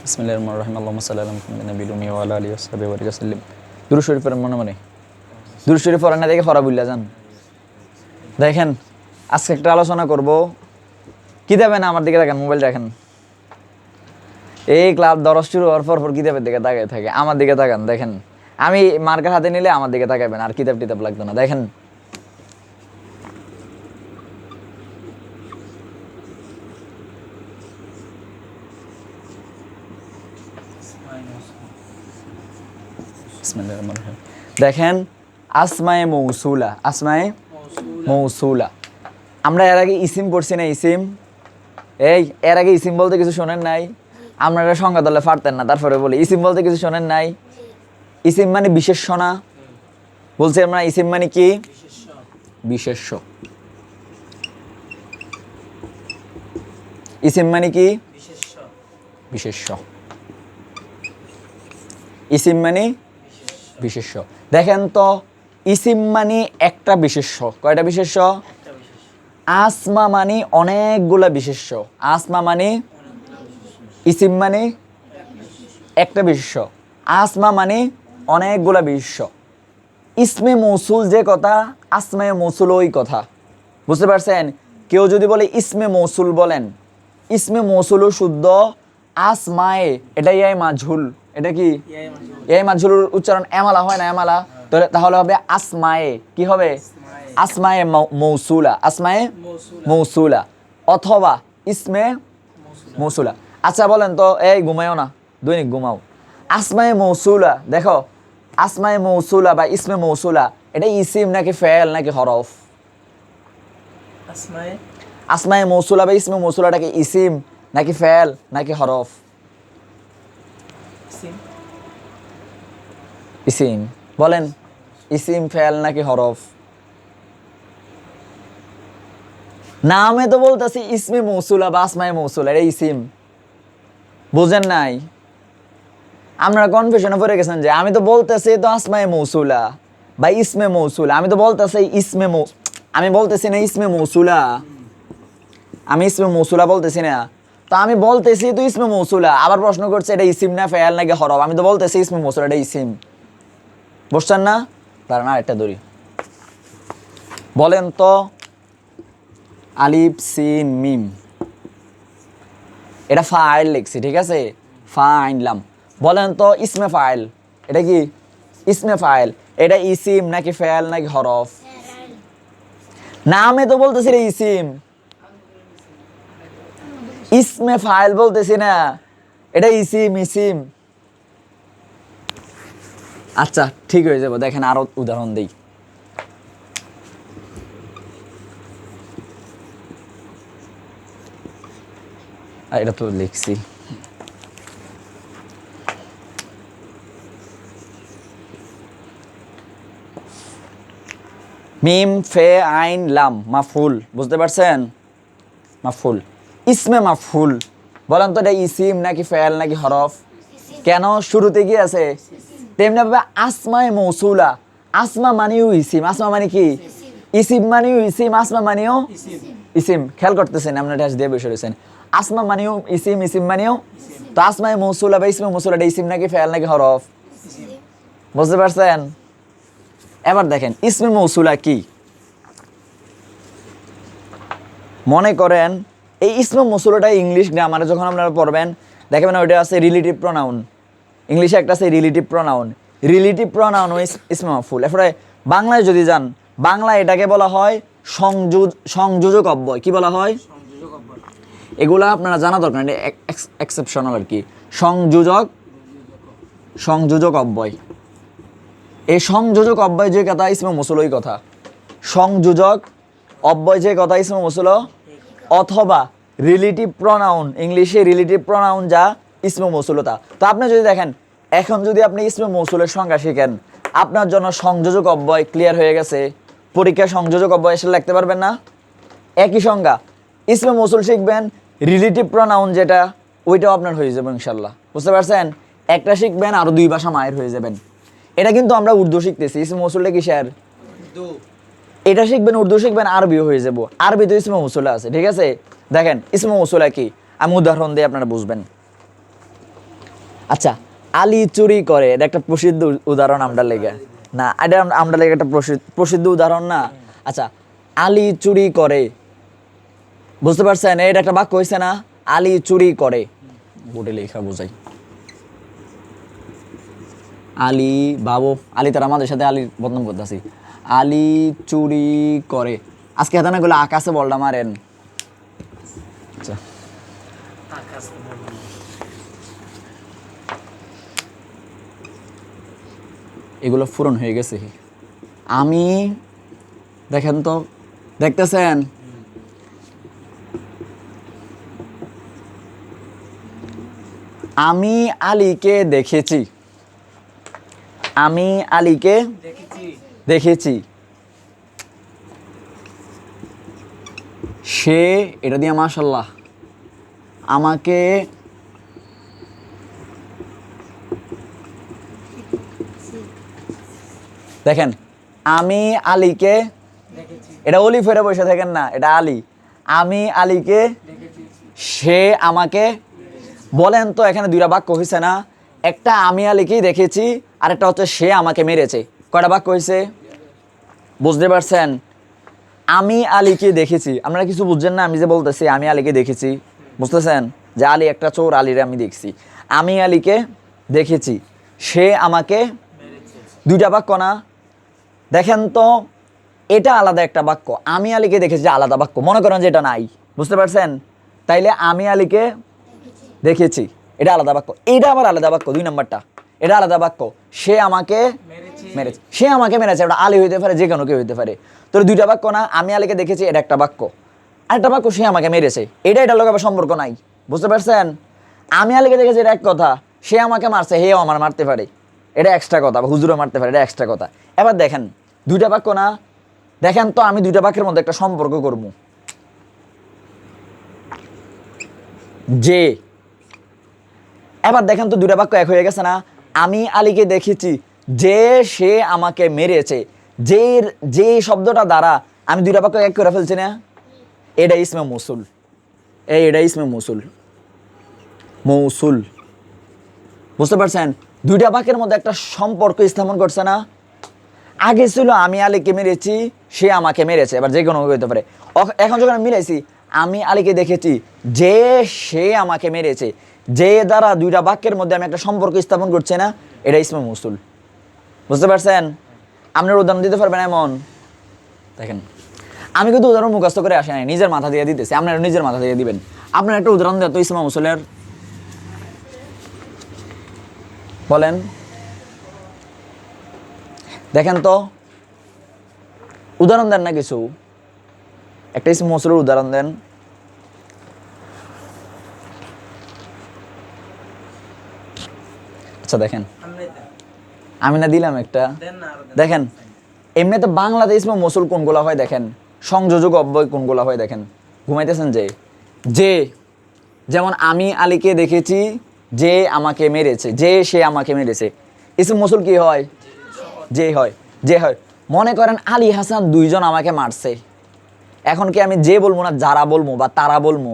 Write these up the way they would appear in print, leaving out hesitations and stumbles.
বিসমিল্লাহির রহমানির রহিম। আল্লাহুম্মা সাল্লি আলা মুহাম্মাদিন নাবিয়্যিল উম্মি ওয়া আলা আলিহি ওয়া সাহবিহি ওয়া বারিক সাল্লিম। দুরূদ শরীফ পড়েন মনে দুরূদ শরীফ পড়েন না দেখে পড়া ভুইলা যান। দেখেন আজকে একটা আলোচনা করব। কি দেবেন আমার দিকে দেখেন, মোবাইল দেখেন। এই ক্লাব দরজ শুরু হওয়ার পর কিতাবের দিকে তাকায় থাকে, আমার দিকে তাকান। দেখেন আমি মার্কার হাতে নিলে আমার দিকে তাকাবেন, আর কিতাব টিতাব লাগতো না। দেখেন দেখেন আসমায়ে মৌসুলা, আসমায়ে মৌসুলা। আমরা এর আগে ইসিম পড়ছি না? ইসিম, এর আগে ইসিম বলতে কিছু শোনেন নাই? আপনারা সংজ্ঞা দলে পারতেন না, তারপরে বলি ইসিম বলতে কিছু শোনেন নাই? ইসিম মানে বিশেষ্য না? বলছি আমরা ইসিম মানে কি? বিশেষ্য। ইসিম মানে কি? বিশেষ্য। ইসিম মানে বিশেষ্য। দেখেন তো, ইসিম মানে একটা বিশেষ্য। কয়টা বিশেষ্য? আসমা মানে অনেকগুলা বিশেষ্য। আসমা মানে, ইসিম মানে একটা বিশেষ্য, আসমা মানে অনেকগুলা বিশেষ্য। ইসমে মৌসুল যে কথা, আসমায়ে মৌসুল ওই কথা। বুঝতে পারছেন? কেউ যদি বলে ইসমে মৌসুল, বলেন ইসমে মৌসুল শুদ্ধ, আসমায়ে এটা ইয়াই মাজহুল। এটা কি? ইয়াই মাজহুলের উচ্চারণ এমালা হয় না? এমালা। তাহলে হবে আসমায়ে। কি হবে? আসমায়ে মৌসুলা, আসমায়ে মৌসুলা অথবা ইসমে মৌসুলা। আচ্ছা বলেন তো, এই ঘুমায়ও না, দৈনিক ঘুমাও। আসমায়ে মৌসুলা, দেখো আসমায়ে মৌসুলা বা ইসমে মৌসুলা এটা ইসিম নাকি ফেল নাকি হরফ? আসমায়ে মৌসুলা বা ইসমে মৌসুলাটা কি ইসিম নাকি ফেল নাকি হরফ? ইসিম। বলেন ইসিম, ফেল নাকি হরফ? নামে তো বলতেছি ইসমে মৌসুলা বা আসমায়ে মৌসুলা, এটা ইসিম। বুঝেন নাই? আপনারা কনফিউশনে পড়ে গেছেন যে আমি তো বলতেছি তো আসমায়ে মৌসুলা বা ইসমে মৌসুলা, আমি তো বলতেছি আমি বলতেছি না ইসমে মৌসুলা, আমি ইসমে মৌসুলা বলতেছি না। তো আমি বলতেছি তো ইসমে মৌসুলা, আবার প্রশ্ন করছে এটা ইসিম না ফেল নাকি হরফ? আমি তো বলতেছি ইসমে মৌসুলা, এটা ইসিম। বুঝছেন না? তার না একটা দড়ি। বলেন তো আলিফ সিন মিম, এটা ফাইল লিখছি, ঠিক আছে? ফাইনলাম। বলেন তো ইসমে ফাইল, এটা কি? ইসমে ফাইল এটা ইসিম নাকি ফেল নাকি হরফ? নামে তো বলতেছি রে ইসিম, ইসমে ফাইল বলতেছি না, এটা ইসিম। ইসিম। আচ্ছা ঠিক হয়ে যাবো। দেখেন আরো উদাহরণ দেই। এটা তো লিখছি। মিম ফে আইন লাম, মাফুল। বুঝতে পারছেন? মাফুল, ইসমে মাফুল। বলেন তো এটা ইসিম নাকি ফেল নাকি হরফ? কেন? শুরুতে কি আছে? তেমনি ভাবে আসমায়ে মৌসুলা, আসমা মানেও ইসিম। আসমা মানে কি? ইসিম মানেও ইসিম, আসমা মানেও ইসিম। খেয়াল করতেছেন? আপনার ঠাস দিয়ে বসে রয়েছেন। আসমা মানেও ইসিম, ইসিম মানেও। তো আসমায়ে মৌসুলা বা ইসমে মৌসুলা এটা ইসিম নাকি ফেল নাকি হরফ? বুঝতে পারছেন? এবার দেখেন ইসমে মৌসুলা কি। মনে করেন এই ইসমে মৌসুলাটা ইংলিশ গ্রামারে যখন আপনারা পড়বেন দেখবেন ওইটা আছে রিলেটিভ প্রোনাউন। ইংলিশে একটা আছে রিলেটিভ প্রোনাউন। রিলেটিভ প্রোনাউন ইসমে মাফুল। এরপরে বাংলায় যদি যান, বাংলায় এটাকে বলা হয় সংযোজক অব্যয়। কি বলা হয়? এগুলা আপনারা জানা দরকার, এটা এক্সেপশনাল আর কি। সংযোজক অব্যয়। এই সংযোজক অব্যয় যে কথা ইসমে মৌসুল ওই কথা। সংযোজক অব্যয় যে কথা ইসমে মৌসুল, অথবা রিলেটিভ প্রোনাউন, ইংলিশে রিলেটিভ প্রোনাউন যা ইসমে মৌসুলতা। তো আপনি যদি দেখেন, এখন যদি আপনি ইসমে মৌসুলের সংজ্ঞা শিখেন, আপনার জন্য সংযোজক অব্যয় ক্লিয়ার হয়ে গেছে। পরীক্ষায় সংযোজক অব্যয় এসে লিখতে পারবেন না? একই সংজ্ঞা। ইসমে মৌসুল শিখবেন, রিলেটিভ প্রোনাউন যেটা ওইটাও আপনার হয়ে যাবে ইনশাল্লাহ। বুঝতে পারছেন? একটা শিখবেন আরো দুই ভাষা মায়ের হয়ে যাবেন। এটা কিন্তু আমরা উর্দু শিখতেছি। ইসমে মৌসুলটা কিসের? এটা শিখবেন, উর্দু শিখবেন, আরবিও হয়ে যাবো। আরবি তো ইসমে মৌসুলা আছে, ঠিক আছে? দেখেন ইসমে মৌসুলা কি, আমি উদাহরণ দিয়ে আপনারা বুঝবেন। আচ্ছা, আলী চুরি করে, এটা একটা প্রসিদ্ধ উদাহরণ আমরা লেগে না, এটা আমরা লেগে একটা প্রসিদ্ধ উদাহরণ না। আচ্ছা, আলী চুরি করে, বুঝতে পারছেন? এটা একটা বাক্য হয়েছে না, আলী চুরি করে। বোর্ডে লেখা বোঝাই। আলী বাবু, আলী তার আমাদের সাথে আলীর বদনাম করতেছি। আলী চুরি করে। আজকে হাতে না গুলো আকাশে বলটা মারেন। আচ্ছা, এগুলো পূরণ হয়ে গেছে। আমি দেখেন তো, দেখতেছেন? আমি আলীকে দেখেছি, আমি আলীকে দেখেছি। সে, এটা দিয়ে মাশাআল্লাহ, আমাকে দেখেন, আমি আলীকে, এটা অলিফ হয়ে বসে থাকেন না, এটা আলী। আমি আলীকে, সে আমাকে। বলেন তো, এখানে দুইটা বাক্য হয়েছে না? একটা আমি আলীকেই দেখেছি, আর একটা হচ্ছে সে আমাকে মেরেছে। কয়টা বাক্য হয়েছে? বুঝতে পারছেন? আমি আলীকে দেখেছি, আপনারা কিছু বুঝছেন না? আমি যে বলতেছি আমি আলীকে দেখেছি, বুঝতেছেন যে আলী একটা চোর, আলীরে আমি দেখছি। আমি আলীকে দেখেছি, সে আমাকে, দুইটা বাক্য না? দেখেন তো, এটা আলাদা একটা বাক্য, আমি আলীকে দেখেছি আলাদা বাক্য। মনে করেন যে এটা নাই, বুঝতে পারছেন? তাইলে আমি আলীকে দেখেছি, এটা আলাদা বাক্য। এটা আবার আলাদা বাক্য, 2 নাম্বারটা, এটা আলাদা বাক্য। সে আমাকে মেরেছে, সে আমাকে মেরেছে, ওটা আলী হইতে পারে, যে কোনো কেউ হইতে পারে। তো দুইটা বাক্য না? আমি আলীকে দেখেছি, এটা একটা বাক্য, আর একটা বাক্য সে আমাকে মেরেছে, এটার লোক আবার সম্পর্ক নাই। বুঝতে পারছেন? আমি আলীকে দেখেছি, এটা এক কথা। সে আমাকে মারছে, হেও আমার মারতে পারে, এটা এক্সট্রা কথা। হুজুরও মারতে পারে, এটা এক্সট্রা কথা। এবার দেখেন, দুইটা বাক্য না? দেখেন তো, আমি দুইটা বাক্যের মধ্যে একটা সম্পর্ক করবো। যে, এবার দেখেন তো, দুইটা বাক্য এক হয়ে গেছে না? আমি আলীকে দেখেছি, যে সে আমাকে মেরেছে, যে, যে শব্দটা দ্বারা আমি দুইটা বাক্য এক করে ফেলছি না, এটা ইসমে মৌসুল। এটা ইসমে মৌসুল, মৌসুল। বুঝতে পারছেন? দুইটা বাক্যের মধ্যে একটা সম্পর্ক স্থাপন করছে না? আগে ছিল আমি আলীকে মেরেছি, সে আমাকে মেরেছে, এবার যে কোনো হতে পারে। এখন যখন আমি মিলাইছি, আমি আলীকে দেখেছি, যে সে আমাকে মেরেছে, যে দ্বারা দুইটা বাক্যের মধ্যে আমি একটা সম্পর্ক স্থাপন করছি না, এটা ইসমে মৌসুল। বুঝতে পারছেন? আপনার উদাহরণ দিতে পারবেন এমন? দেখেন, আমি কিন্তু উদাহরণ মুখস্থ করে আসি নাই, নিজের মাথা দিয়ে দিতেছি, আপনারা নিজের মাথা দিয়ে দিবেন। আপনার একটা উদাহরণ দেন তো ইসমে মৌসুলের, বলেন। দেখেন তো, উদাহরণ দেন না কিছু, একটা ইসমে মৌসুলের উদাহরণ দেন। আচ্ছা দেখেন, আমি না দিলাম একটা, দেখেন এমনিতে বাংলাতে ইসমে মৌসুল কোনগুলো হয় দেখেন, সংযোজক অব্যয় কোনগুলো হয় দেখেন। ঘুমাইতেছেন যে, যেমন আমি আলীকে দেখেছি, যে আমাকে মেরেছে, যে সে আমাকে মেরেছে, ইসমে মৌসুল কি হয়? যে হয়, যে হয়। মনে করেন আলী হাসান দুইজন আমাকে মারছে, এখন কি আমি যে বলবো না যারা বলবো, বা তারা বলবো?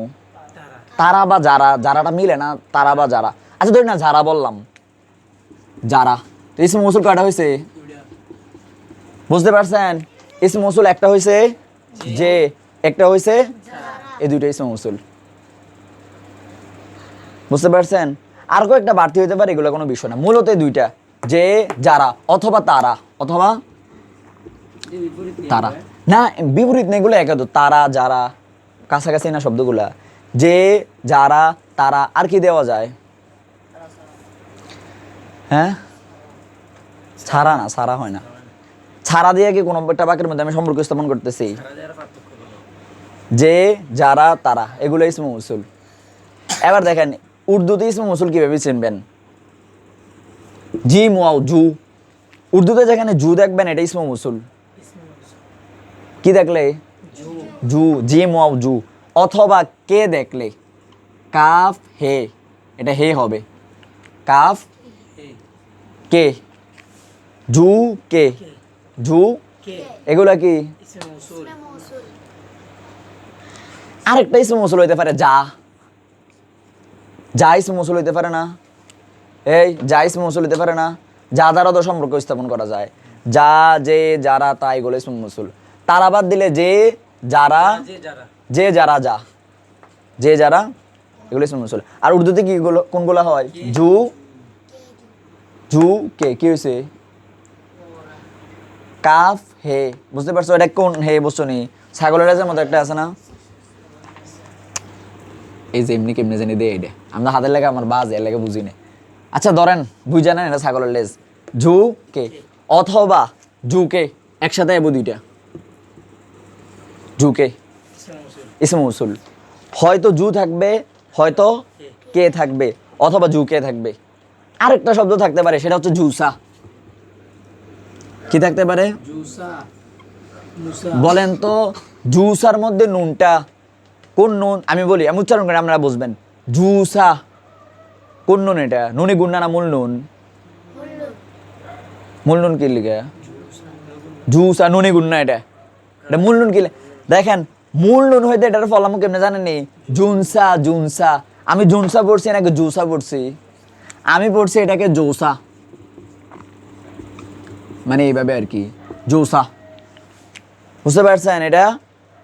তারা বা যারা, যারাটা মিলে না, তারা বা যারা। আচ্ছা ধরি না যারা বললাম, যারা, তো ইসমে মৌসুল কয়টা হয়েছে? বুঝতে পারছেন? ইসমে মৌসুল একটা হয়েছে যে, একটা হয়েছে, এই দুইটা ইসমে মৌসুল। বুঝতে পারছেন? আর কয়েকটা বাড়তি হইতে পারে, এগুলো কোনো বিষয় না। মূলত এই দুইটা, যে, যারা, অথবা তারা, অথবা তারা না, বিপরীত না, এগুলো একাদ, তারা যারা, কাছাকাছি না শব্দগুলা। যে, যারা, তারা, আর কি দেওয়া যায়? হ্যাঁ, ছাড়া না, ছাড়া হয় না। ছাড়া দিয়ে কি কোনো একটা বাক্যের মধ্যে আমি সম্পর্ক স্থাপন করতেছি? যে, যারা, তারা, এগুলো ইসমে মৌসুল। এবার দেখেন, উর্দুতে ইসমে মৌসুল কিভাবে চিনবেন? জি মুআউ জু, উর্দুতে যেখানে জু দেখবেন, এটা ইসমে মৌসুল। কি দেখলে? জু, জি মুআউ জু। অথবা কে দেখলে, কাফ হে, এটা হে হবে, কাফ কে, জু কে, জু, এগুলা কি? আরেকটা ইসমে মৌসুল হইতে পারে যা, যা ইসমে মৌসুল হইতে পারে না? এই যা ইসমে মৌসুল হতে পারে না, যা দ্বারা তো সম্পর্ক স্থাপন করা যায়, যা, যে, যারা, তা, এগুলো ইসমে মৌসুল। তারা বাদ দিলে যে, যারা, যে, যারা, যা, যে, যারা, এগুলো ইসমে মৌসুল। আর উর্দুতে কি কোনগুলো হয়? জু, জু, কে, কি হয়েছে? কাফ, হে, বুঝতে পারছো? এটা কোন হে বুঝছো নি? ছাগলের লেজের মতো একটা আছে না, এই যে এমনি কেমনি জানি দেয় এটা, আমরা হাতের লেগে আমার বাজ এর লেগে বুঝি না। আচ্ছা ধরেন বুঝ জানেন এটা ছাগলের লেজ, জু কে অথবা জু কে একসাথে এবো দুইটা, জু কে ইসমে মৌসুল। হয়তো জু থাকবে, হয়তো কে থাকবে, অথবা জু কে থাকবে। আরেকটা শব্দ থাকতে পারে, সেটা হচ্ছে জুসা। কি থাকতে পারে? বলেন তো জুসার মধ্যে নুনটা কোন নুন? আমি বলি, আমি উচ্চারণ করে আপনারা বুঝবেন। জুসা কোন নুন? এটা নুনি গুন্না না মূল নুন? মূল নুন কি লিখে? জুসা নুনি গুন্না, এটা এটা মূল নুন কি? দেখেন মূল নুন হইতে এটার ফলাম কেমনে জানেন নি? জুনসা, জুনসা। আমি জুনসা পড়ছি নাকি জুসা পড়ছি? আমি পড়ছি এটাকে জোসা, মানে এইভাবে আর কি, জোসা। বুঝতে পারছেন? এটা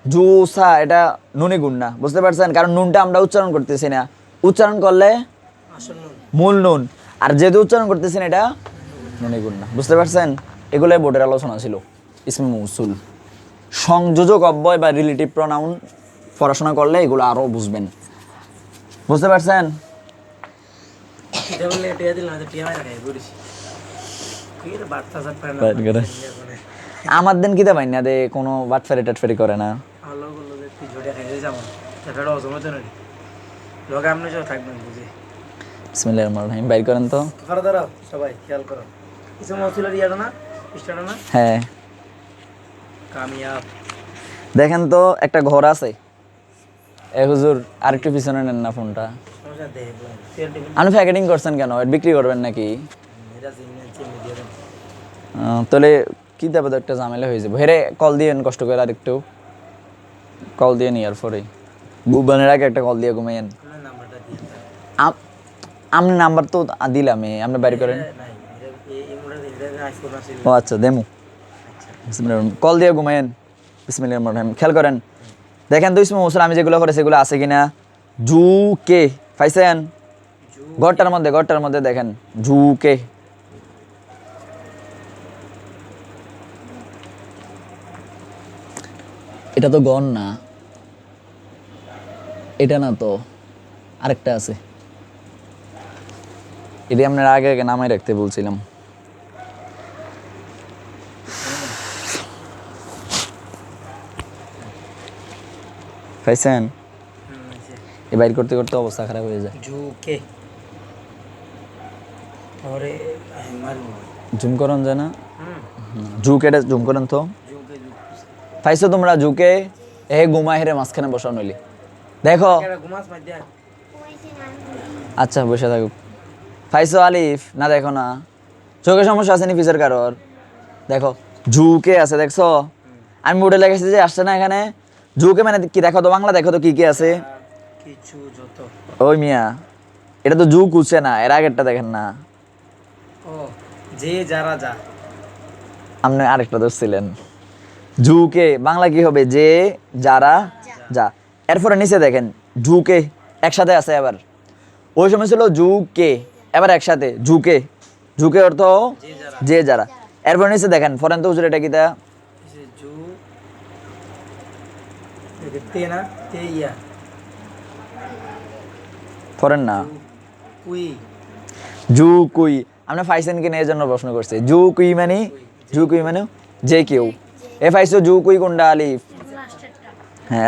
জুসা, এটা নুনি গুন্না। বুঝতে পারছেন? কারণ নুনটা আমরা উচ্চারণ করতেছি না, উচ্চারণ করলে মূল নুন, আর যেহেতু উচ্চারণ করতেছেন এটা নুনি গুন্না। বুঝতে পারছেন? এগুলোই বোর্ডের আলোচনা ছিল। ইসমে মৌসুল, সংযোজক অব্যয় বা রিলেটিভ প্রনাউন পড়াশোনা করলে এগুলো আরো বুঝবেন। বুঝতে পারছেন? আমার দিন কিতা পাই না দে, কোনো বাটফারি টাটফারি করে না। বিসমিল্লাহির রহমানির রহিম, বাইর করেন তো সবাই খেয়াল করো। ইসমে মৌসুলের ইয়াটা না, স্টার্ট না? হ্যাঁ কামিয়াব। দেখেন তো একটা ঘর আছে, এ হুজুর আরেকটু পিছনে নেন না ফোনটা। সমস্যা দেখবো আপনি প্যাকেটিং করছেন কেন? এটা বিক্রি করবেন নাকি? এটা চিনি দিয়ে দেন। তাহলে কি দেবো, একটা ঝামেলা হয়ে যাবে। হেরে কল দিয়েন কষ্ট করে, আর একটু কল দিয়ে নিয়ার পরে ঘুমানোর আগে একটা কল দিয়ে ঘুমাইয়েন। আপনার নাম্বারটা দিয়ে দেন। আপনি নাম্বার তো দিলাম, আপনি বাড়ি করেন। ও আচ্ছা দেমু, কল দিয়ে ঘুমাইয়েন। বিসমিল্লাহির রহমানির রহিম, খেয়াল করেন। দেখেন তো ইসমে মৌসুল আমি যেগুলো করেছি সেগুলো আছে কিনা। জু কে পাইছেন? ঘরটার মধ্যে দেখেন জু কে। এটা তো গণ না, এটা না তো, আরেকটা আছে, এটি আপনার আগে আগে নামাই রাখতে বলছিলাম। পাইছেন? এ বাইর করতে করতে অবস্থা খারাপ হয়ে যায়। ঝুঁকে ওরে মারু জুম করন যায় না, ঝুঁকেটা জুম করেন তো। ঝুঁকে পাইছো তোমরা ঝুঁকে? এ ঘুমা হেরে মাঝখানে বসাও নইলে দেখো। ঘুমাস মাই দেখ। আচ্ছা বসে থাকুক। পাইছো আলিফ? না দেখো না, চোখে সমস্যা আছে নি ফিচার কারোর? দেখো ঝুঁকে আছে, দেখছো? আমি বোর্ডে লেগেছি যে আসছে না এখানে ঝুঁকে, মানে কি দেখো তো বাংলা, দেখো তো কি কি আছে। কিছু যত ওই মিয়া, এটা তো ঝুঁক উঠছে না, এর আগেরটা দেখেন না। ও যে যারা যা, আপনি আরেকটা ধরছিলেন। ঝুঁকে বাংলা কি হবে? যে, যারা, যা। এরপরে নিচে দেখেন ঝুঁকে একসাথে আছে। আবার ওই সময় ছিল ঝুঁকে, এবার একসাথে ঝুঁকে। ঝুঁকে অর্থ যে, যারা। এরপর নিচে দেখেন ফরেন তো হুজুর, এটা কি তা? জু তে না তে ইয়া ফরেন না, কুই জু কুই। আপনি পাইছেন কিনা এই জন্য প্রশ্ন করছে। জু কুই মানে, জু কুই মানে যে কেউ। এ পাইছো জু কুই কোনটা? আলিফ। হ্যাঁ,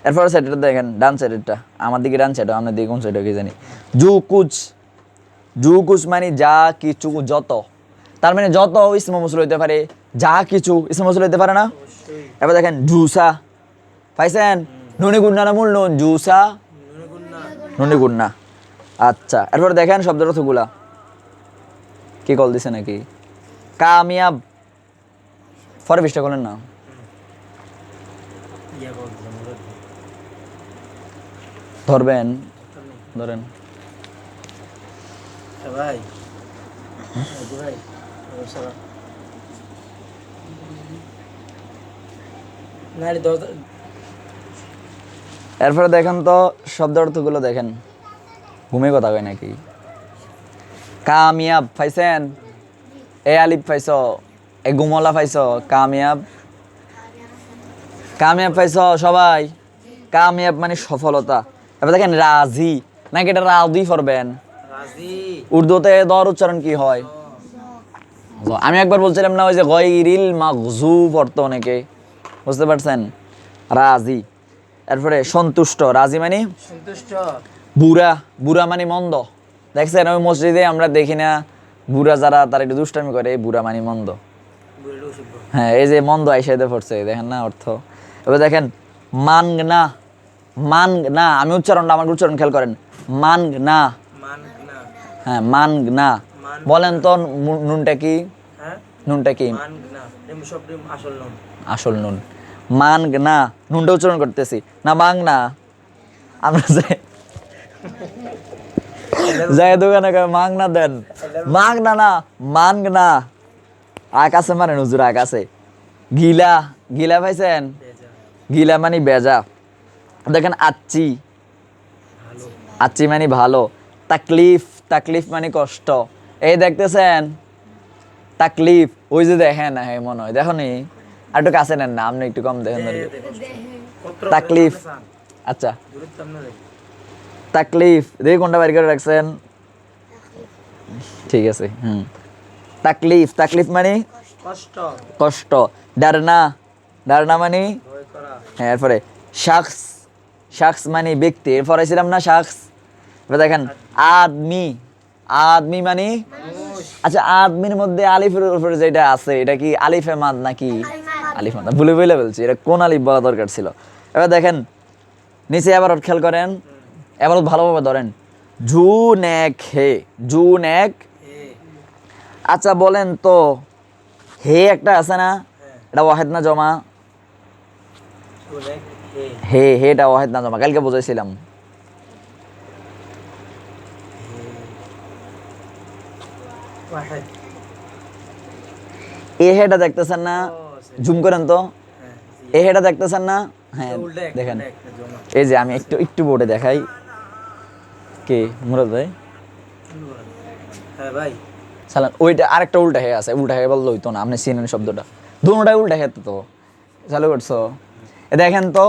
এরপরে সাইডটা দেখেন, ডান সাইডেরটা। আমার দিকে ডান সাইড, আপনার দিকে কোন সাইড কি জানি। জু কুচ, জু কুচ মানে যা কিছু, যত। তার মানে যত ইসমে মৌসুল হইতে পারে, যা কিছু ইসমে মৌসুল হইতে পারে না। এবার দেখেন জুসা, পাইছেন? নুনি গুন্না না মূল নুন, জুসা নুনি গুন্না। আচ্ছা, এরপর দেখেন শব্দের অর্থগুলা। কি কল দিছে নাকি? কামিয়াব, পরে বিশটা করলেন না। ইয়া বল ধরবেন, ধরেন। ভাই ভাই সারা না রে দরজা এরপরে দেখেন তো শব্দ অর্থগুলো দেখেন, ঘুমে কথা কয় নাকি? কামিয়াব পাইছেন? এ আলিফ পাইছ, এ গুমলা পাইছ, কামিয়াব। কামিয়াব পাইছ সবাই? কামিয়াব মানে সফলতা। এবার দেখেন রাজি নাকি এটা রাজি পড়বেন? রাজি উর্দুতে দর উচ্চারণ কি হয়? আমি একবার বলছিলাম না ওই যে গয়রিল মাগজুব অর্থ অনেকে, বুঝতে পারছেন? রাজি। এরপরে সন্তুষ্ট, রাজি মানে সন্তুষ্ট বুড়া, বুড়া মানে মন্দ। দেখছেন ওই মসজিদে আমরা দেখি না বুড়া যারা তারা একটু দুষ্টামি করে, এই বুড়া মানে মন্দ। বুড়ো শিখবো হ্যাঁ, এই যে মন্দ আইসাইতে পড়ছে, দেখেন না অর্থ। এবার দেখেন মানগনা, মানগনা, আমি উচ্চারণটা আমার উচ্চারণ খেয়াল করেন, মানগনা। মান না হ্যাঁ মানগনা। মান বলেন তো নুনটা কি? হ্যাঁ নুনটা কি? মান না এম সব রিম আসল নাম আসল নুন। মানগনা, নুনটা উচ্চারণ করতেছি না, মাংনা। আমরা যাই দোকানে মাংনা দেন, মাংনা না মানগনা। আকাশে মানে হুজুর আকাশে। গিলা, গিলা পাইছেন? গিলা মানে বেজা। দেখেন আচ্ছি, ভালো আচ্ছি মানে ভালো। তাকলিফ, তাকলিফ মানে কষ্ট। এই দেখতেছেন তাকলিফ, ওই যে দেখেন না, হ্যাঁ মনে হয় দেখো নি, আর একটু কাছে নেন না, আপনি একটু কম দেখেন ধরি। তাকলিফ, আচ্ছা তাকলিফ দেখি কোনটা বাইর করে রাখছেন। ঠিক আছে, তাকলিফ, তাকলিফ মানে কষ্ট কষ্ট। ডারনা, ডারনা মানে ভয় করা হ্যাঁ। এরপরে শাখস, শাখস মানে ব্যক্তি। এরপরে ছিলাম না শাখস। এবার দেখেন আদমি, আদমি মানে মানুষ আচ্ছা আদমির মধ্যে আলিফের উপরে যেটা আছে এটা কি আলিফে মাদ নাকি? আলিফ মাদ, ভুলে ভুলে বলছি, এটা কোন আলিফ বলা দরকার ছিল। এবার দেখেন নিচে আবার খেয়াল করেন, এবার ভালোভাবে ধরেন, জু নেক হে, জু নেক। হে আচ্ছা বলেন তো হে একটা আছে না, এটা ওয়াহেদ না জমা? শুনে হে হে, হেটা ওয়াহেদ না জমা? কালকে বুঝাইছিলাম। ওয়াহিদ এ হেটা দেখতেছেন না? জুম করেন তো, হ্যাঁ এ হেটা দেখতেছেন না? হ্যাঁ উল্টা একটা দেখেন, একটা জমা এই যে আমি একটু একটু বোর্ডে দেখাই। কে মুরাদ ভাই? হ্যাঁ ভাই সালাম, ওইটা আরেকটা উল্টা হে আছে, উল্টা হে বললে হইতো না, আপনি চিনেন শব্দটা, দুটোটাই উল্টা হে তো। চালু করছো? এ দেখেন তো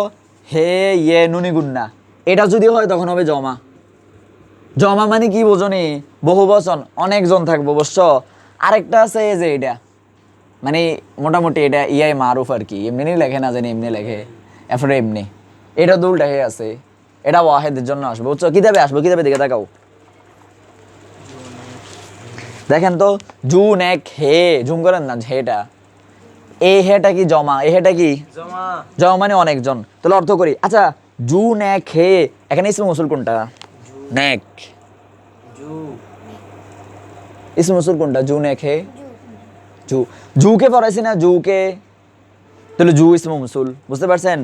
হে ইয়ে নুনি গুন্না, এটা যদি হয় তখন হবে জমা। জমা মানে কি বোঝনি? বহু বচন, অনেকজন থাকবো, বুঝছো? আরেকটা আছে এই যে এটা, মানে মোটামুটি এটা ইয়াই মারুফ আর কি, এমনি লেখে না জানি, এমনি লেখে, এরপরে এমনি। এটা দুলটা হে আছে, এটা ওয়াহেদের জন্য আসবে, বুঝছো? কিতাবে আসবো, কিতাবে দিকে তাকাও। দেখেন তো জুন এক হে, জুম করেন না, হেটা এ হেটা কি জমা? এ হেটা কি জমা জমা মানে অনেকজন। তাহলে অর্থ করি, আচ্ছা জুন এক হে, এখানে ইসমে মৌসুল কোনটা? নেক। জু ইসমে মৌসুল কোনটা? জুন এক হে, জু, জুকে পড়াইছি না, জুকে। তাহলে জু ইসমে মৌসুল, বুঝতে পারছেন?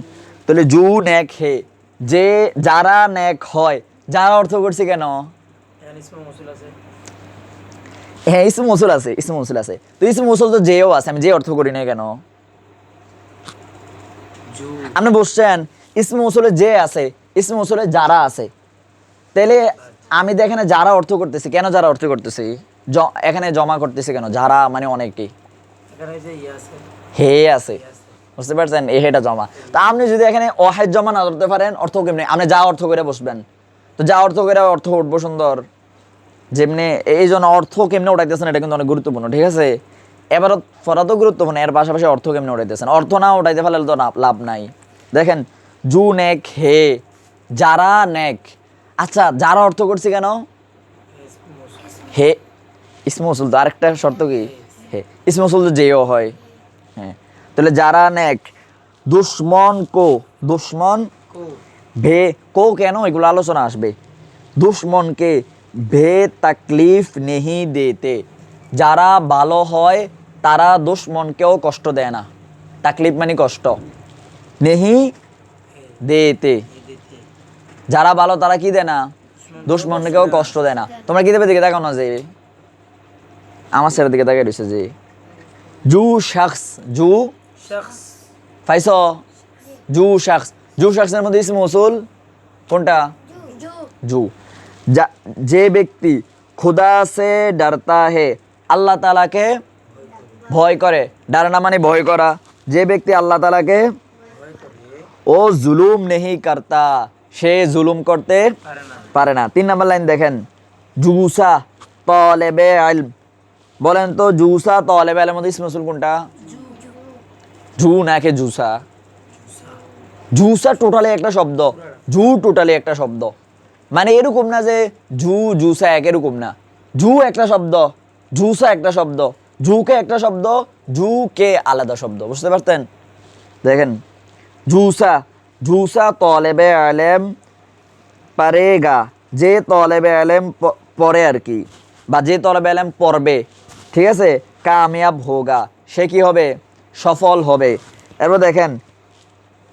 তাহলে জু নেক হে, যে যারা নেক হয়, যারা অর্থ করছি কেন? এখানে ইসমে মৌসুল আছে হ্যাঁ ইসমে মৌসুল আছে, ইসমে মৌসুল আছে, তো ইসমে মৌসুল তো যেও আছে, আমি যে অর্থ করি না কেন? জু আপনি বুঝছেন ইসমে মৌসুলে যে আছে, ইসমে মৌসুলে যারা আছে, তাহলে আমি তো এখানে যারা অর্থ করতেছি কেন? যারা অর্থ করতেছি, এখানে জমা করতেছি কেন? যারা মানে অনেকেই, এখানে যে ইয়ে আছে হে আছে, বুঝতে পারছেন? এ হেটা জমা। তো আপনি যদি এখানে অহেদ জমা না ধরতে পারেন, অর্থ কেমনি? আপনি যা অর্থ করে বসবেন, তো যা অর্থ করে অর্থ উঠবো সুন্দর, যেমনি। এই জন্য অর্থ কেমনে উঠাইতেছেন এটা কিন্তু অনেক গুরুত্বপূর্ণ, ঠিক আছে? এবার পড়া তো গুরুত্বপূর্ণ, এর পাশাপাশি অর্থ কেমনে উঠাইতেছেন, অর্থ না উঠাইতে পারলে তো লাভ নাই। দেখেন জু নেক হে, যারা নেক। আচ্ছা যারা অর্থ করছি কেন? ইসমে মৌসুল হে ইসমে মৌসুল, তো আরেকটা শর্ত কি? হে ইসমে মৌসুল তো যেও হয়। হ্যাঁ, তাহলে যারা নেক। দুশ্মন কো, দুশ্মন কো ভে, কো কেন এগুলো আলোচনা আসবে। দুশ্মনকে ভে তাকলিফ নেহি দেতে, যারা ভালো হয় তারা দুশ্মনকেও কষ্ট দেয় না। তাকলিফ মানে কষ্ট, নেহি দেতে, দিতে যারা ভালো তারা কি দেয় না? দুশ্মনকেও কষ্ট দেয় না। তোমরা কিতাবের দিকে তাকাও না যে আমার ছেলের দিকে তাকিয়ে রয়েছে যে জু শখস জু शख्स পাইছ জু শখসের মধ্যে ইসমে মৌসুল কোনটা জু যে ব্যক্তি খুদা সে ডরতা হে আল্লাহ তাআলাকে ভয় করে, ডারনা মানে ভয় করা। যে ব্যক্তি আল্লাহ তাআলাকে ও জুলুম নেহি করতা সে জুলুম করতে পারে না। 3 নম্বর লাইন দেখেন জুসা তালেবে ইলম, বলেন তো জুসা তালেবে ইলমের মধ্যে ইসমে মৌসুল কোনটা? জু নাকি জুসা? জুসা টোটালি একটা শব্দ, জু টোটালি একটা শব্দ। মানে এরকম না যে জু জুসা এক, এরকম না। জু একটা শব্দ, জুসা একটা শব্দ, জুকে একটা শব্দ, জু কে আলাদা শব্দ। বুঝতে পারতেন? দেখেন জুসা জুসা তলেবে আলেম পারেগা, যে তলেবে আলেম পড়ে আর কি, বা যে তলেবে আলেম পড়বে, ঠিক আছে, কামিয়াব হোগা, সে কি হবে? সফল হবে। এরপর দেখেন,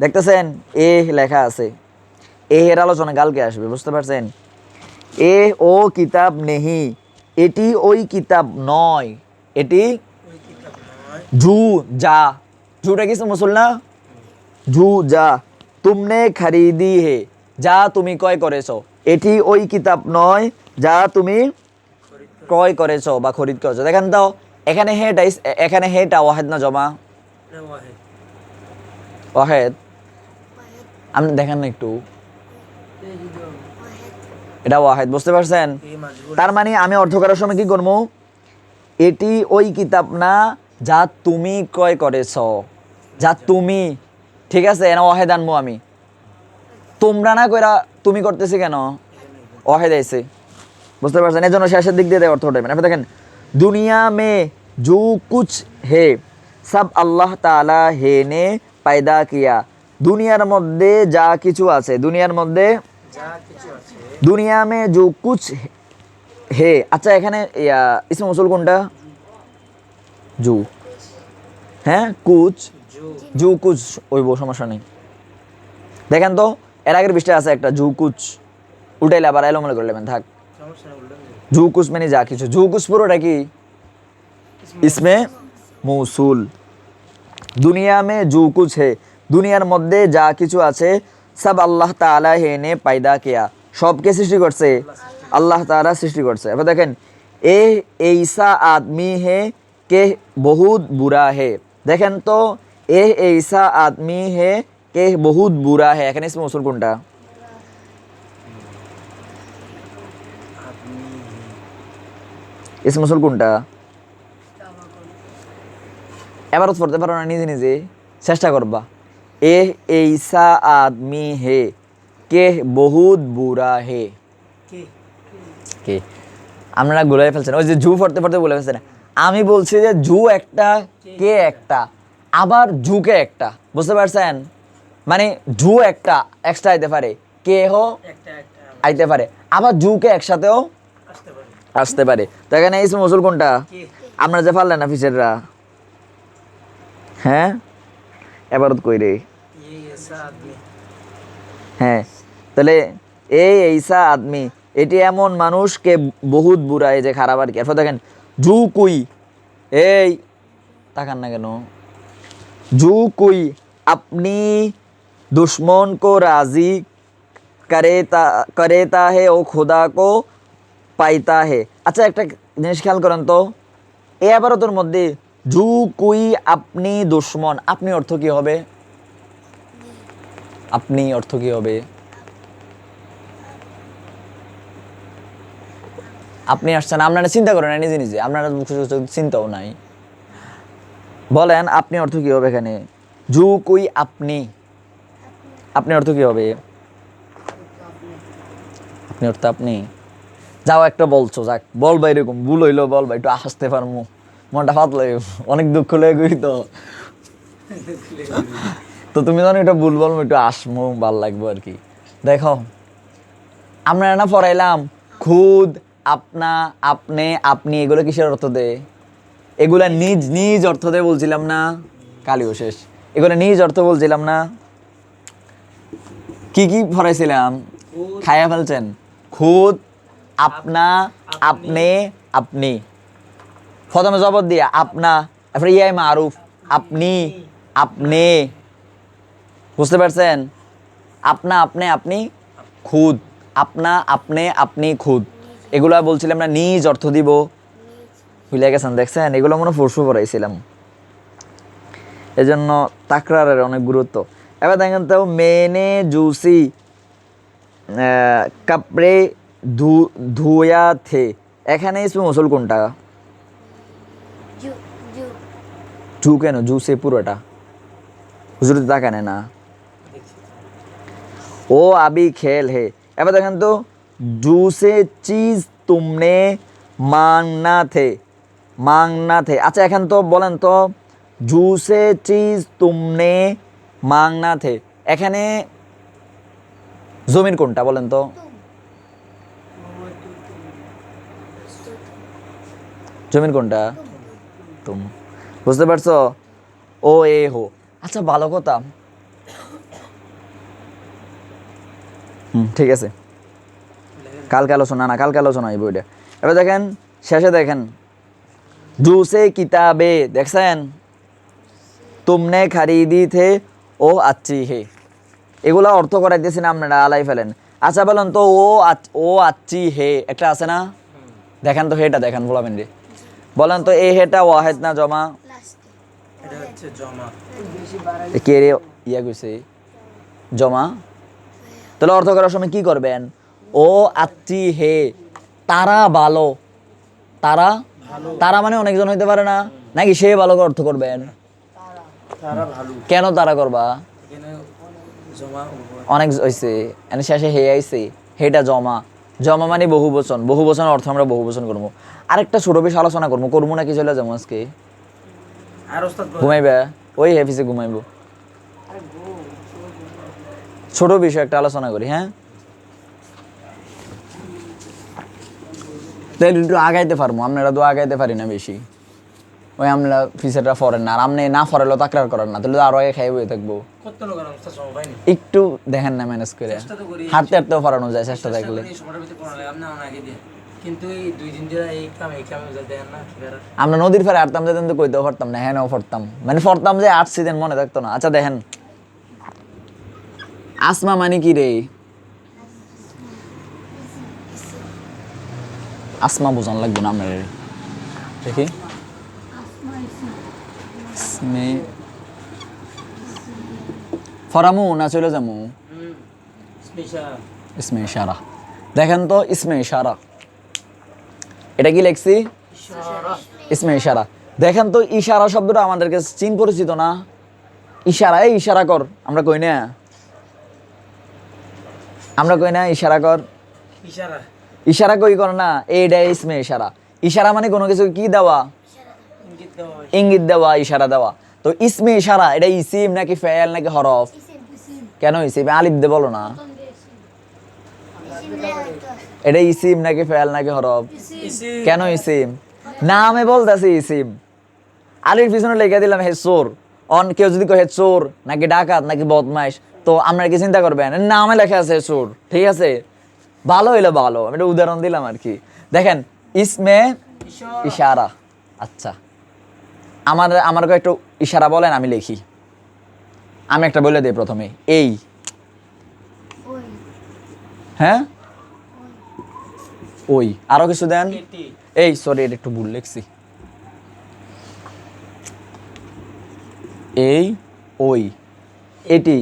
দেখতেছেন এ লেখা আছে, এর আলোচনা কালকে আসবে। বুঝতে পারছেন? এ ও কিতাব নেহি, এটি ওই কিতাব নয়, এটি জু যা, জুটা কি মুসল না? জু যা তুমনে খরিদি হে, যা তুমি ক্রয় করেছো, এটি ওই কিতাব নয় যা তুমি ক্রয় করেছো বা খরিদ করেছো। দেখেন তো এখানে হেটা, এখানে হেটা ওয়াহেদ না জমা? वाहिद ওয়াহেদ। আপনি দেখেন না একটু, এটা ওয়াহেদ। বুঝতে পারছেন? ये मजबूर তার মানে আমি অর্থ করার সময় কি করবো? এটি ওই কিতাব না যা তুমি ক্রয় করেছ, যা তুমি, ঠিক আছে, এনা ওয়াহেদ আনবো আমি। তোমরা না কইরা তুমি করতেছি কেন? ওয়াহেদ আইছে। বুঝতে পারছেন? এই জন্য শেষের দিক দিয়ে দেয় অর্থ উঠাইবেন। আপনি দেখেন দুনিয়া মে জু কুছ হে সব আল্লাহ তাআলা হে নে পায়দা কিয়া, দুনিয়ার মধ্যে যা কিছু আছে, দুনিয়ার মধ্যে जा किछु আছে দুনিয়া মে জু কুছ হে। আচ্ছা এখানে ইসমে মৌসুল কোনটা? জু। হ্যাঁ কুছ, जो জু কুছ ওইব, সমস্যা নেই। দেখেন তো এর আগের পৃষ্ঠায় আছে একটা জু কুছ, উল্টাইলে আবার এলোমেলো করে নেবেন, থাক। সমস্যা নেই বললেন যে জু কুছ মানে যা কিছু, জু কুছ পুরোটা কি ইসমে মৌসুল। দুনিয়া মে জু কুছ হে, দুনিয়ার মধ্যে যা কিছু আছে, সব আল্লাহ তাআলা হে নে পায়দা কিয়া, সবকে সৃষ্টি করছে আল্লাহ তাআলা সৃষ্টি করছে। এবার দেখেন এ এইসা আদমি হে কে বহুত বুরা হে, দেখেন তো এ এইসা আদমি হে কে বহুত বুরা হে, এখানে ইসমে মৌসুল কোনটা? आदमी ইসমে মৌসুল কোনটা? এবারও পড়তে পারো না নিজে নিজে, চেষ্টা করবা। এ এইসা আদমি হে কে বহুত বুরা হে, के কে আপনারা গুলাই ফেলছেন, ওই যে জু পড়তে পড়তে বলে ফেলছেন। আমি বলছি যে জু একটা, কে একটা, আবার জুকে একটা। বুঝতে পারছেন? মানে জু একটা এক্সট্রা আইতে পারে, কে হো একটা একটা আইতে পারে, আবার জুকে একসাথেও আসতে পারে আসতে পারে। তো এখানে ইসমে মৌসুল কোনটা? के আপনারা যে পারলেন না ফিচাররা, হ্যাঁ এবারত কই রে, ये ऐसा आदमी হ্যাঁ তাহলে এই এইসা আদমি, এটি এমন মানুষকে বহুত বুড়া, এই যে খারাপ আর কি। এরপর দেখেন জু কুই, এই তাকান না কেন, জু কুই আপনি দুশ্মন কো রাজি করেতা হে ও খুদা কো পাইতা হে। আচ্ছা একটা জিনিস খেয়াল করেন তো, এ আবারও তোর মধ্যে জু কুই আপনি দুশ্মন, আপনি অর্থ কি হবে? আপনি অর্থ কি হবে? আপনি আসছেন, আপনারা চিন্তা করেন না নিজে নিজে, আপনারা চিন্তাও নাই। বলেন আপনি অর্থ কি হবে এখানে? জু কুই আপনি, আপনি অর্থ কি হবে? আপনি অর্থ আপনি, যাও একটা বলছো, যাক বলবা, এরকম ভুল হইলো বলবা, একটু আসতে পারমু, মনটা পাতলা, অনেক দুঃখ লেগে গই তো, তো তুমি জানো এটা ভুল বলবো, একটু আসমু, ভাল লাগবো আর কি। দেখো আমরা না পড়াইলাম খুদ, আপনা, আপনি, আপনি, এগুলো কিসের অর্থ দেয়? এগুলা নিজ নিজ অর্থ দেয় বলছিলাম না? কালিও শেষ। এগুলো নিজ অর্থ বলছিলাম না? কি কি পড়াইছিলাম? খাইয়া ফেলছেন। খুদ, আপনা, আপনি, আপনি। প্রথমে জবর দিয়া আপনা, তারপরে ইয়াই মারুফ, আপনি, আপনি। বুঝতে পারছেন? আপনা, আপনি, আপনি, খুদ, আপনা, আপনি, আপনি, খুদ। এগুলা বলছিলাম না নিজ অর্থ দিব, ভুলে গেছেন দেখছেন? এগুলো মনে পরশু পড়াইছিলাম। এজন্য তাকরারের অনেক গুরুত্ব। এবার দেখেন তো মেনে জুসি কাপড়ে ধুয়া থে, এখানে ইসমে মৌসুল কোনটা? জু জু জু কেন? জুসে পুরোটা হুজুর তাকানে না। ও আবি খেল হে। এবার দেখেন তো জুসে চিজ তুমনে মাংনা থে। আচ্ছা এখন তো বলেন তো জুসে চিজ তুমনে মাংনা থে, এখানে জমির কোনটা বলেন তো? জমির কোনটা? তুম। বুঝতে পারছো? ও এ হো। আচ্ছা ভালো কথা। ঠিক আছে, কালকে আলোচনা এই বইটা। এবার দেখেন শেষে দেখেন জুসে কিতাবে, দেখছেন তুমনে খারিদি থে ও আচ্ছি হে। এগুলা অর্থ করাইতেছি না, আপনারা আলাই ফেলেন। আচ্ছা বলেন তো ও আচ্ছি হে একটা আছে না? দেখেন তো হেটা দেখেন বলাবেন রে, বলেন তো এ হেটা ওয়াহেদ না জমা? লাস্টে এটা হচ্ছে জমা। কে রে ইয়া কইছে জমা? তাহলে অর্থ করার সময় কি করবেন? ও আচ্ছি হে, তারা ভালো। তারা তারা মানে অনেকজন হইতে পারে না, নাকি সে ভালো করে অর্থ করবেন? তারা ভালো। কেন তারা করবা? এখানে জমা অনেক হয়েছে, এনে শেষে হে আইছে, হেটা জমা। জমা মানে বহু বচন অর্থ আমরা বহু বচন করবো। আরেকটা ছোট বিষয় আলোচনা করবো নাকি চলে যাবো আজকে? আর ওস্তাদ ঘুমাইবে? ওই হেফিসে ঘুমাইবো। ছোট বিষয় একটা আলোচনা করি, হ্যাঁ? তাহলে একটু আগাইতে পারবো, আপনারা তো আগাইতে পারি না বেশি। ওই আমরা ফিসেরটা ফরেন না, আর আপনি না ফরেলেও তাকরার করেন না, তাহলে তো আরো আগে খাই বই থাকবো। কত লোক আর ওস্তাদ সময় পাইনি। একটু দেখেন না ম্যানেজ করে, চেষ্টা তো করি। হাঁটতে হাঁটতেও ফরানো যায় চেষ্টা থাকলে। এই সময়টার ভিতরে পড়া লাগে আপনি আগে দিয়ে। কিন্তু এই 2 দিন ধরে এই কামে দেখেন না কি করে। আমরা নদীর পাড়ে হাঁটতাম যেতেন তো কইতেও পারতাম না, হ্যাঁ পড়তাম, মানে পড়তাম যে আর্টস দেন মনে থাকতো না। আচ্ছা দেখেন আসমা মানে কি রে? আসমা বোঝান লাগবে না আপনার, দেখি ইসমে ফরামু না চলে যামু? স্পেশাল ইসমে ইশারা। দেখেন তো ইসমে ইশারা, এটা কি লেখছি? ইশারা। ইসমে ইশারা। দেখেন তো ইশারা শব্দটা আমাদের কাছে চিন পরিচিত না? ইশারা, এই ইশারা কর, আমরা কই না? আমরা কই না ইশারা কর? ইশারা। ইশারা কই কর না? এইটা ইসমে ইশারা। ইশারা মানে কোনো কিছু কি দেওয়া? ইঙ্গিত দেওয়া হয়। ইঙ্গিত দেওয়া, ইশারা দেওয়া। তো ইসমে ইশারা এটা ইসিম নাকি ফেল নাকি হরফ? ইসিম ইসিম কেন ইসিম? আলিফ দে বলো না। প্রথম দিয়ে ইসিম লেখা এটা ইসিম নাকি ফেল নাকি হরফ? ইসিম। কেন ইসিম? না আমি বলতেছি ইসিম। আলির পিছনে লিখে দিলাম হে চোর। অন কেউ যদি কহে চোর নাকি ডাকাত নাকি বদমাইশ, তো আপনারা কি চিন্তা করবেন? নামে লেখা আছে চোর, ঠিক আছে? ভালো হইলে ভালো, আমি একটা উদাহরণ দিলাম আর কি। দেখেন ইসমে ইশারা। আচ্ছা আমার একটু ইশারা বলেন, আমি লিখি। আমি একটা বলে দিই প্রথমে, এই। ওই হ্যাঁ ওই, আরো কিছু দেন। এটি। এই সরি, এটা একটু ভুল লিখছি। এই, ওই, এটি,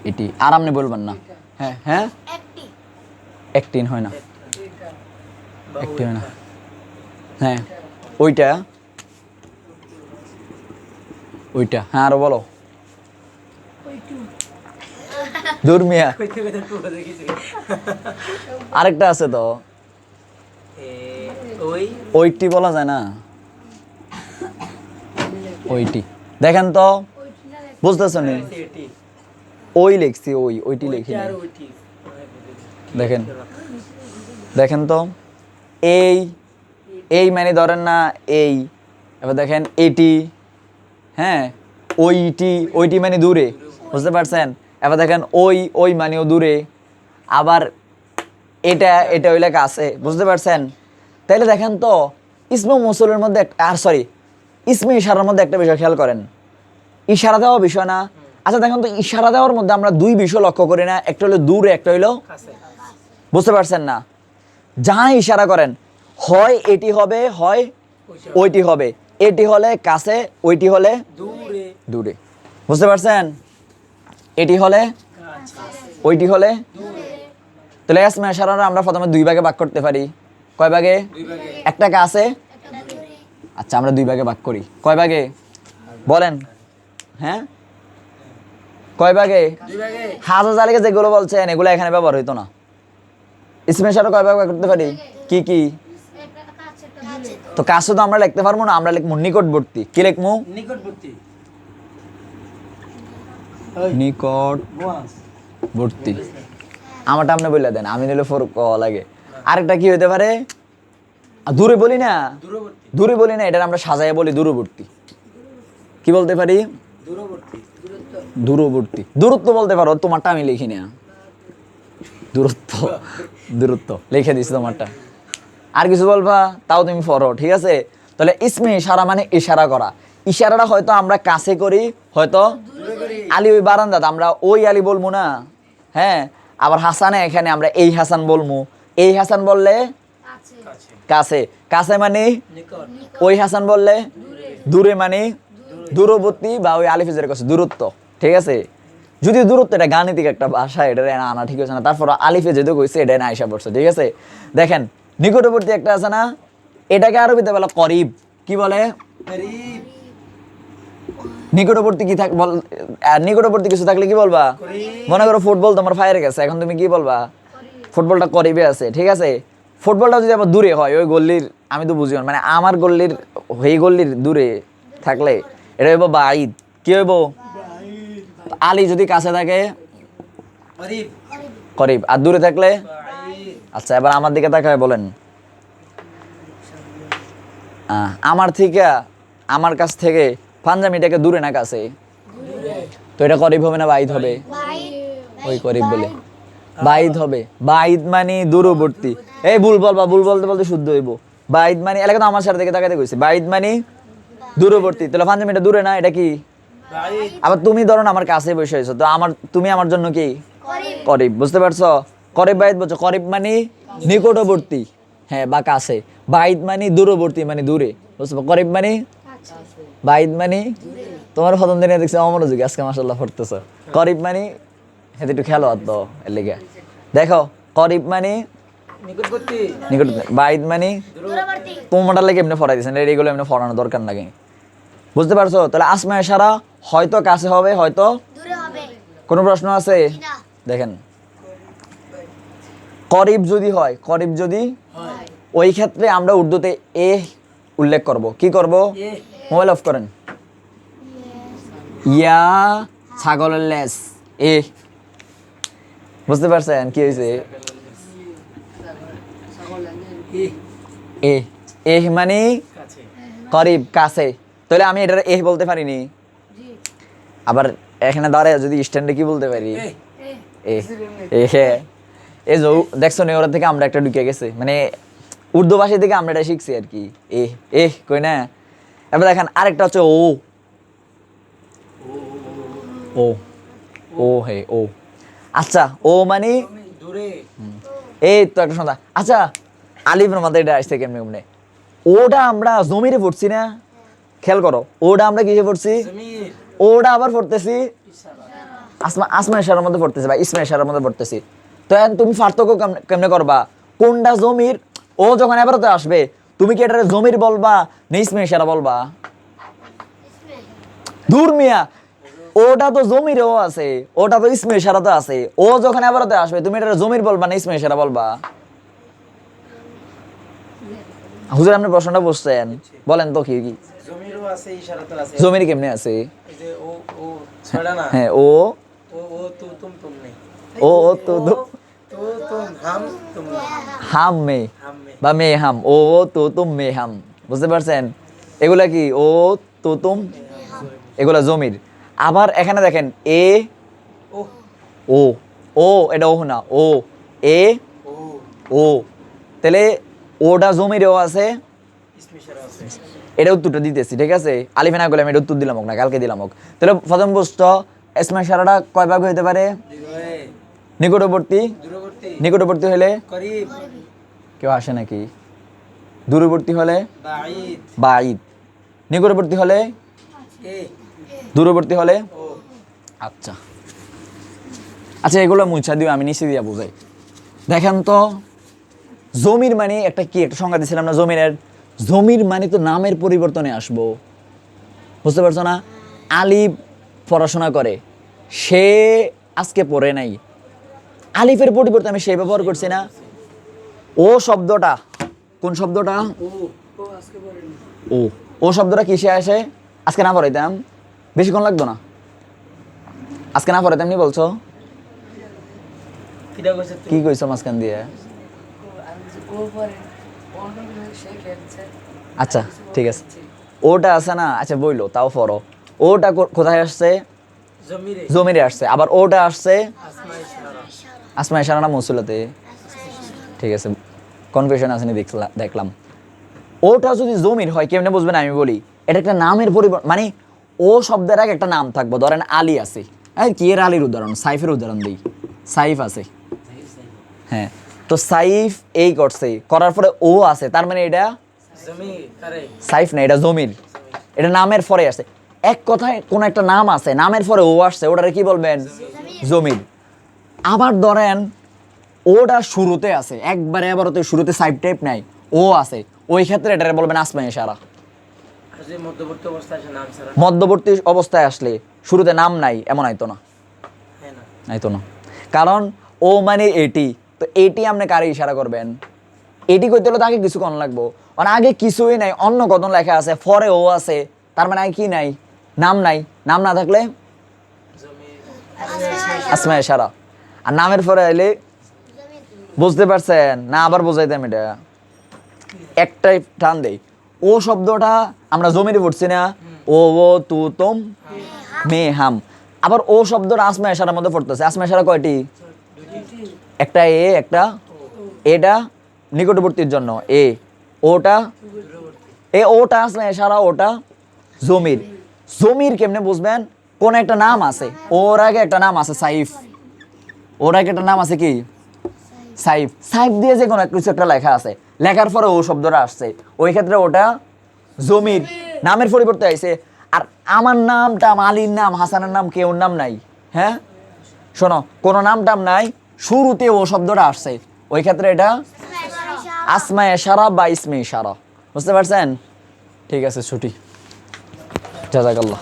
এটি। আর আপনি বলবেন না। হ্যাঁ হ্যাঁ, একটি একটিন হয় না, বাহু একটি হয় না। একটা। হ্যাঁ ওইটা, ওইটা। হ্যাঁ আরো বলো। দূর মিয়া, কইতে কইতে পুরো দেখিছি। আরেকটা আছে তো, ওই ওইটি বলা যায় না? ওইটি। দেখেন তো, বুঝতেছো নি? এটি। ওই লিখছি, ওইটি লিখি ওইটা নাই। আর ওইটি। দেখেন দেখেন তো, এই মানে ধরেন না এই, এবার দেখেন এটি, হ্যাঁ ওইটি মানে দূরে, বুঝতে পারছেন? এবার দেখেন ওই মানেও দূরে, আবার এটা এটা হইলে কাছে, বুঝতে পারছেন? তাইলে দেখেন তো ইসমে মৌসুলের মধ্যে আর সরি ইসমে ইশারার মধ্যে একটা বিষয় খেয়াল করেন, ইশারা দেওয়া বিষয় না। আচ্ছা দেখেন তো ইশারা দেওয়ার মধ্যে আমরা দুই বিষয় লক্ষ্য করি না, একটা হলো দূরে, একটা হইলো কাছে বুঝতে পারছেন না? যা ইশারা করেন হয় এটি হবে, হয় ওইটি হবে। এটি হলে কাছে, ওইটি হলে দূরে দূরে, বুঝতে পারছেন? এটি হলে কাছে ওইটি হলে দূরে তাহলে ইসমে ইশারা আমরা প্রথমে দুই ভাগে ভাগ করতে পারি। কয় ভাগে? দুই ভাগে একটা কাছে, আচ্ছা আমরা দুই ভাগে ভাগ করি। কয় ভাগে বলেন? হ্যাঁ কয় ভাগে? দুই ভাগে হাজার জালিকে যেগুলো বলছেন এগুলো এখানে ব্যবহার হইতো না। ইসমে ইশারা কয় ভাগে ভাগ করতে পারি? কি কি? তো কাছে তো আমরা লিখতে পারবো না, আমরা লিখবো নিকটবর্তী। কি লিখবো? নিকটবর্তী নিকটবর্তী। আমারটা আপনি বলে দেন, আমি নিলে ফোর ক লাগে। আরেকটা কি হইতে পারে? দূরে বলি না, দূরবর্তী দূরে বলি না, এটা আমরা সাজায় বলি দূরবর্তী। কি বলতে পারি? দূরবর্তী দূরবর্তী। দূরত্ব বলতে পারো, তোমারটা আমি লিখি না। দূরত্ব, দূরত্ব লিখে দিছি তোমারটা। আর কিছু বলবা তাও তুমি পড়ো, ঠিক আছে? তাহলে ইসমে ইশারা মানে ইশারা করা। ইশারাটা হয়তো আমরা কাছে করি, হয়তো আলী ওই বারান্দাতে আমরা ওই আলী বলবো না, হ্যাঁ। আবার হাসানে এখানে আমরা এই হাসান বলবো, এই হাসান বললে কাছে কাছে, কাছে মানে নিকট ওই হাসান বললে দূরে মানে দূরবর্তী বা ওই আলিফেজের কাছে দূরত্ব, ঠিক আছে? যদি দূরত্ব এটা গাণিতিক একটা ভাষা, এটা আনা ঠিক আছে না, তারপর আলিফে যেহেতু কইছে এটা না আইসা পড়ছে, ঠিক আছে? দেখেন নিকটবর্তী একটা আছে না, এটাকে আরবিতে বলে করিব। কি বলে? করিব নিকটবর্তী কি থাক বল, নিকটবর্তী কিছু থাকলে কি বলবা? মনে করো ফুটবল তোমার ফায়ারে গেছে, এখন তুমি কি বলবা? ফুটবলটা করিবে আছে, ঠিক আছে? ফুটবলটা যদি আবার দূরে হয় ওই গল্লির, আমি তো বুঝি না, মানে আমার গল্লির এই গল্লির দূরে থাকলে এটা হইব বাইদ। কি হইব? আলী যদি কাছে থাকে করিব করিব, আর দূরে থাকলে বাঈদ আচ্ছা। এবার আমার দিকে তাকায় বলেন, আমার থেকে, আমার কাছ থেকে পাঞ্জাবিটাকে দূরে না কাছে? তো এটা করিব হবে না বাইদ হবে? ওই করিব বলে বাইদ হবে। বাইদ মানে দূরবর্তী। এই ভুল বলবা, ভুল বলতে বলতে শুদ্ধ হইব। বাইদ মানে এলাকা তো আমার সাথে থেকে তাকাইতে কইছে, বাইদ মানে দূরবর্তী। তাহলে পাঞ্জাবিটা দূরে না, এটা কি? বাঈদ আবার তুমি ধরুন আমার কাছে বসে আছো, তো আমার তুমি আমার জন্য কি? করিব, বুঝতে পারছো? করিব বাইদ বলছো, করিব মানে নিকটবর্তী, হ্যাঁ, বা কাছে। বাইদ মানে দূরবর্তী, মানে দূরে, বুঝতে পারছো? করিব মানে বাইদ মানে তোমার প্রথম দিনে দেখছি অমনোযোগী, আজকে মাশাআল্লাহ পড়তেছো। করিব মানে হেতে একটু খেলো তো এর লেগে দেখো, করিব মানে নিকটবর্তী নিকট, বাইদ মানে তোমারটা লেগে এমনি ফরাই দিয়েছেন, এগুলো এমনি ফরানোর দরকার লাগে, বুঝতে পারছো? তাহলে আসমা ইশারা হয়তো কাছে হবে, হয়তো দূরে হবে কোনো প্রশ্ন আছে? না দেখেন করিব যদি হয়, করিব যদি হয় ওই ক্ষেত্রে আমরা উর্দুতে এ উল্লেখ করব। কি করব? এ মোবাইল অফ করেন। ইয়া ছাগলের লেস, এ, বুঝতে পারছেন কি হয়েছে? ই এ, এ মানে কাছে করিব, কাছে। তাহলে আমি এটার এ বলতে পারিনি। আবার এখানে দাঁড়ায় যদি স্ট্যান্ডে কি বলতে পারি? এ এ, এ হ্যাঁ। এই যে দেখছো নি, ওরা থেকে আমরা একটা ঢুকে গেছে, মানে উর্দু ভাষা থেকে আমরা এটা শিখছি আর কি। এ কই না। এবার দেখেন আরেকটা হচ্ছে ও, ও, ও হে ও। আচ্ছা ও মানে দূরে এই তো একটা সন্ধ্যা। আচ্ছা আলিফের মধ্যে এটা আসছে কেমনে কেমনে? ওটা আমরা জমিরে পড়ছি না, খেয়াল করো, ওটা আমরা কিসে পড়ছি? জমির ওটা আবার পড়তেছি ইশারা আসমা ইশারার মধ্যে পড়তেছি বা ইসমা ইশারার মধ্যে পড়তেছি। তো এখন তুমি পার্থক্য কেমনে করবা? কোনটা জমির? ও যখন এবারতে আসবে তুমি কি এটা জমির বলবা না ইসমা ইশারা বলবা? দূর মিয়া, ওটা তো জমিরও আছে, ওটা তো ইসমা ইশারাতে আছে। ও যখন এবারতে আসবে তুমি এটা জমির বলবা না ইসমা ইশারা বলবা? হুজুর আপনি প্রশ্নটা বুঝছেন, বলেন তো কি কি জমিরও আছে ইশারাতে আছে জমির কেমনে আছে? এই যে ও ছড়া না হ্যাঁ ও ও তুম নেই ও ও তো তো তো তুম হাম তুম না হাম মে হাম মে বা মে হাম, ও তো তুম মে হাম, বুঝতে পারছেন? এগুলা কি? ও তো তুম, এগুলা জমির। আবার এখানে দেখেন এ ও ও, ও এটা ও না, ও এ ও ও, তাহলে ওটা জমিরেও আছে, স্পেশাল আছে এটা উত্তরটা দিতেছি, ঠিক আছে? আলিফে না করলে আমি এটা উত্তর দিলাম হোক না, কালকে দিলাম হোক। তাহলে প্রথম প্রশ্ন, ইসমে ইশারাটা কয় ভাগ হইতে পারে? দুই নিকটবর্তী, দূরবর্তী নিকটবর্তী হলে করিব কেউ আসে নাকি? দূরবর্তী হলে বাঈদ বাঈদ, নিকটবর্তী হলে, এ দূরবর্তী হলে। ও আচ্ছা আচ্ছা, এগুলো মুছা দিও, আমি নিচে দিয়া বুঝাই। দেখেন তো, জমির মানে একটা কি একটা সংজ্ঞা দিয়েছিলাম না জমিরের? জমির মানে তো নামের পরিবর্তনে আসবো, বুঝতে পারছো না? আলিফ পড়াশোনা করে, সে আজকে পড়ে নাই, আলিফের পরিবর্তে আমি সে ব্যবহার করছি না। ও শব্দটা, কোন শব্দটা? ও ও আজকে পড়েনি ও, ও শব্দটা কিসে আসে? আজকে না পড়াইতাম, বেশিক্ষণ লাগতো না। আজকে না পড়াইতাম নি বলছো, কিটা কইছে কি কইছো মাঝখান দিয়ে? আচ্ছা ঠিক আছে, ওটা আছে না, আচ্ছা বইলো তাও পড়ো। ওটা কোথায় আসছে? জমিরে জমিরে আসছে। আবার ওটা আসছে আসমা ইশারা আসমা ইশারা না মৌসুলাতে? ঠিক আছে, কনফিউশন আছে নি দেখলাম। ওটা যদি জমির হয় কেমনে বুঝবেন আমি বলি, এটা একটা নামের পরিবর্তন, মানে ও শব্দের আগে একটা নাম থাকবো। ধরেন আলী আছে, হ্যাঁ কি এর আলীর উদাহরণ, সাইফের উদাহরণ দিই। সাইফ আছে, হ্যাঁ, তো সাইফ এই করছে, করার পরে ও আছে, তার মানে এটা জমি আরে সাইফ না, এটা জমির, এটা নামের পরে আসে। এক কথায় কোন একটা নাম আছে, নামের পরে ও আসছে, ওটারে কি বলবেন? জমির। আবার ধরেন ওটা শুরুতে আছে, একবারে আবারতে শুরুতে সাইফ টাইপ নাই, ও আছে, ওই ক্ষেত্রে এটারে বলবেন আসমা ইশারা। আর যে মধ্যবর্তী অবস্থায় আছে নাম ছাড়া মধ্যবর্তী অবস্থায় আসলে শুরুতে নাম নাই, এমন আইতো না, হ্যাঁ না আইতো না। কারণ ও মানে এটি, তো এটি আপনি কারে ইশারা করবেন? এটি করতে হলে তাকে কিছু কোন লাগবো, আর আগে কিছুই নাই, অন্য কত লেখা আছে, পরে ও আছে, তার মানে আগে কি নাই? নাম নাই। নাম না থাকলে জমি আসমা ইশারা। আর নামের পরে আইলে, বুঝতে পারছেন না? আবার বোঝাইতাম, এটা একটাই টান দেই। ও শব্দটা আমরা জমিরে পড়ছি না, ও ও তু তুম মে হাম। আবার ও শব্দটা আসমা ইশারার মধ্যে পড়তেছে। আসমা ইশারা কয়টি? একটা এ, একটা এটা নিকটবর্তীর জন্য এ, ওটা এ, ওটা আসমা ইশারা, ওটা জমির। জমির কেমনে বুঝবেন? কোন একটা নাম আছে, ওর আগে একটা নাম আছে সাইফ, ওর আগে একটা নাম আছে কি? সাইফ। সাইফ দিয়ে যে কোনো কিছু একটা লেখা আছে, লেখার পরে ও শব্দটা আসছে, ওই ক্ষেত্রে ওটা জমির, নামের পরিবর্তে আইছে। আর আমার নামটা, আলীর নাম, হাসানের নাম, কেউর নাম নাই, হ্যাঁ শোনো, কোনো নাম টাম নাই, শুরুতে ও শব্দটা আসছে, ওই ক্ষেত্রে এটা আসমা ইশারা বা ইসমে ইশারা। বুঝতে পারছেন? ঠিক আছে, ছুটি, জাযাকাল্লাহ।